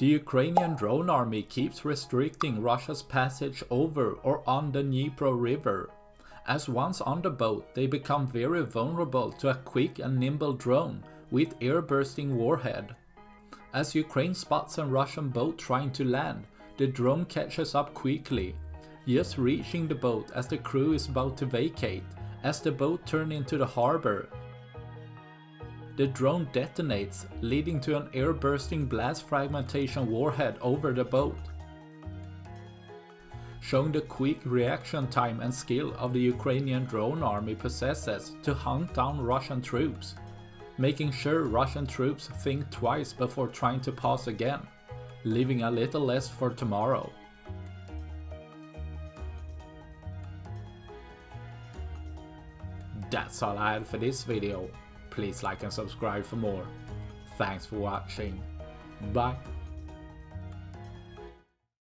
The Ukrainian drone army keeps restricting Russia's passage over or on the Dnipro river. As once on the boat, they become very vulnerable to a quick and nimble drone with air-bursting warhead. As Ukraine spots a Russian boat trying to land, the drone catches up quickly, just reaching the boat as the crew is about to vacate. As the boat turns into the harbor, the drone detonates, leading to an air-bursting blast fragmentation warhead over the boat, showing the quick reaction time and skill of the Ukrainian drone army possesses to hunt down Russian troops, making sure Russian troops think twice before trying to pass again, leaving a little less for tomorrow. That's all I had for this video. Please like and subscribe for more. Thanks for watching. Bye.